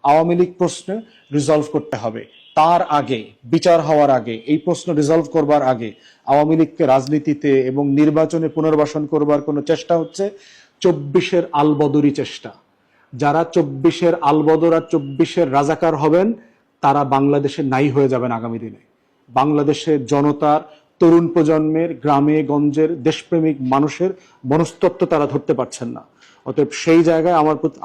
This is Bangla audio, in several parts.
আওয়ামী লীগ প্রশ্নে রিজলভ করতে হবে। তার আগে, বিচার হওয়ার আগে, এই প্রশ্ন রিজলভ করবার আগে আওয়ামী লীগকে রাজনীতিতে এবং নির্বাচনে পুনর্বাসন করবার কোনো চেষ্টা হচ্ছে 24-এর আলবদরি চেষ্টা। যারা 24-এর আলবদর আর 24-এর রাজাকার হবেন তারা বাংলাদেশে নাই হয়ে যাবেন আগামী দিনে। বাংলাদেশের জনতার, তরুণ প্রজন্মের, গ্রামে গঞ্জের দেশপ্রেমিক মানুষের মনস্তত্ত্ব তারা ধরতে পারছেন না। অতএব সেই জায়গায়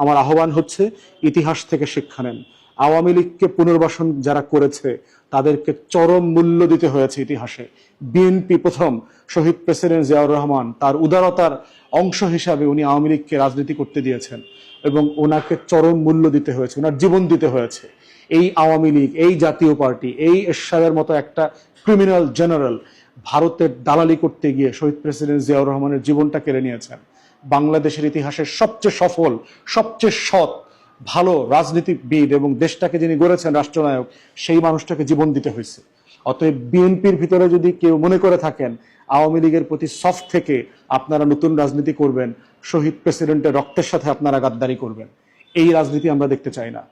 আমার আহ্বান হচ্ছে, ইতিহাস থেকে শিক্ষা নেন। আওয়ামী লীগকে পুনর্বাসন যারা করেছে তাদেরকে চরম মূল্য দিতে হয়েছে ইতিহাসে। বিএনপি প্রথম, শহীদ প্রেসিডেন্ট জিয়াউর রহমান তার উদারতার অংশ হিসাবে উনি আওয়ামী লীগকে রাজনীতি করতে দিয়েছেন এবং ওনাকে চরম মূল্য দিতে হয়েছে, ওনার জীবন দিতে হয়েছে। এই আওয়ামী লীগ, এই জাতীয় পার্টি, এই এরশাদের মতো একটা ক্রিমিনাল জেনারেল ভারতের দালালি করতে গিয়ে শহীদ প্রেসিডেন্ট জিয়াউর রহমানের জীবনটা কেড়ে নিয়েছেন। বাংলাদেশের ইতিহাসের সবচেয়ে সফল, সবচেয়ে সৎ, ভালো রাজনীতিবিদ এবং দেশটাকে যিনি গড়েছেন রাষ্ট্রনায়ক, সেই মানুষটাকে জীবন দিতে হয়েছে। অতএব বিএনপির ভিতরে যদি কেউ মনে করে থাকেন আওয়ামী লীগের প্রতি সফট থেকে আপনারা নতুন রাজনীতি করবেন, শহীদ প্রেসিডেন্টের রক্তের সাথে আপনারা গাদ্দারি করবেন, এই রাজনীতি আমরা দেখতে চাই না।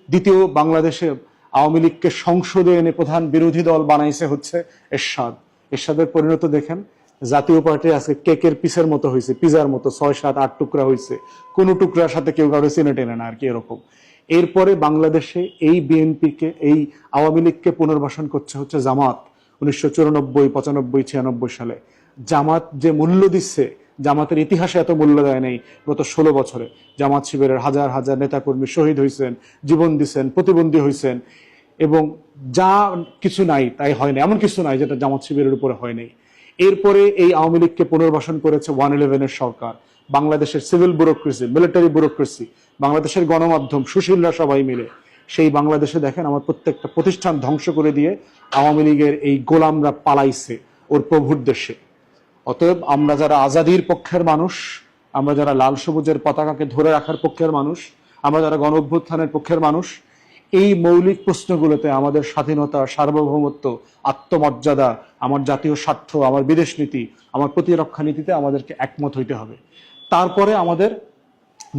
দ্বিতীয়, বাংলাদেশে আওয়ামী লীগকে সংসদে এনে প্রধান বিরোধী দল বানাইছে হচ্ছে এরশাদ। এরশাদের পরিণত দেখেন, জাতীয় পার্টি আজকে কেকের পিসের মতো হয়েছে, পিজার মতো 6, 7, 8 টুকরা হয়েছে, কোন টুকরার সাথে কেউ কারো চিনে টেনে না আর কি, এরকম। এরপরে বাংলাদেশে এই বিএনপিকে, এই আওয়ামী লীগকে পুনর্বাসন করছে হচ্ছে জামাত। 1994, 95, 96 সালে জামাত যে মূল্য দিচ্ছে, জামাতের ইতিহাসে এত মূল্য দেয় নেই গত 16 বছরে। জামাত শিবিরের হাজার হাজার নেতাকর্মী শহীদ হয়েছেন, জীবন দিচ্ছেন, প্রতিবন্ধী হয়েছেন, এবং যা কিছু নাই তাই হয় না, এমন কিছু নাই যেটা জামাত শিবিরের উপরে হয় নাই। এরপরে এই আওয়ামী লীগকে পুনর্বাসন করেছে 111-এর সরকার, বাংলাদেশের সিভিল ব্যুরোক্রেসি, মিলিটারি ব্যুরোক্রেসি, বাংলাদেশের গণমাধ্যম, সুশীলরা সবাই মিলে সেই বাংলাদেশে দেখেন আমার প্রত্যেকটা প্রতিষ্ঠান ধ্বংস করে দিয়ে আওয়ামী লীগের এই গোলামরা পালাইছে ওর প্রভুর দেশে। অতএব আমরা যারা আজাদির পক্ষের মানুষ, আমরা যারা লাল সবুজের পতাকাকে ধরে রাখার পক্ষের মানুষ, আমরা যারা গণ অভ্যুত্থানের পক্ষের মানুষ, এই মৌলিক প্রশ্নগুলোতে আমাদের স্বাধীনতা, সার্বভৌমত্ব, আত্মমর্যাদা, আমার জাতীয় স্বার্থ, আমার বিদেশ নীতি, আমার প্রতিরক্ষা নীতিতে আমাদেরকে একমত হইতে হবে। তারপরে আমাদের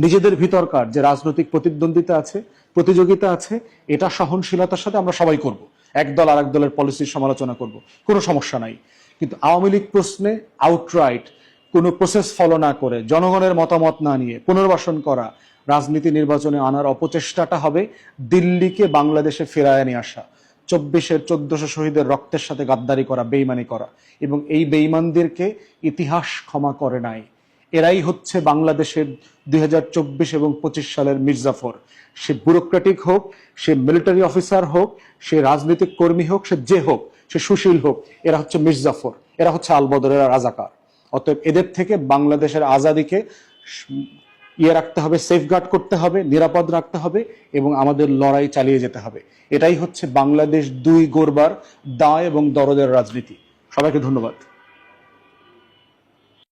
নিজেদের ভিতরকার যে রাজনৈতিক প্রতিদ্বন্দ্বিতা আছে, প্রতিযোগিতা আছে, এটা সহনশীলতার সাথে আমরা সবাই করব। একদল আর এক দলের পলিসির সমালোচনা করব, কোনো সমস্যা নাই। কিন্তু আওয়ামী লীগ প্রশ্নে আউটরাইট কোনো প্রসেস ফলো না করে, জনগণের মতামত না নিয়ে পুনর্বাসন করা, রাজনীতি নির্বাচনে আনার অপচেষ্টাটা হবে দিল্লিকে বাংলাদেশে ফেরায় নিয়ে আসা, 24-এর 1400 শহীদের রক্তের সাথে গাদ্দারি করা, বেইমানি করা। এবং এই বেইমানদেরকে ইতিহাস ক্ষমা করে নাই। এরাই হচ্ছে বাংলাদেশের 2024 এবং 25 সালের মির্জাফর। সে ব্যুরোক্রেটিক হোক, সে মিলিটারি অফিসার হোক, সে রাজনৈতিক কর্মী হোক, সে যে হোক, সে সুশীল হোক, এরা হচ্ছে মির্জাফর, এরা হচ্ছে আলবদরের রাজাকার। অতএব এদের থেকে বাংলাদেশের আজাদিকে রাখতে হবে, সেফগার্ড করতে হবে, নিরাপদ রাখতে হবে এবং আমাদের লড়াই চালিয়ে যেতে হবে। এটাই হচ্ছে বাংলাদেশ 2 গড়বার দায় এবং দরদের রাজনীতি। সবাইকে ধন্যবাদ।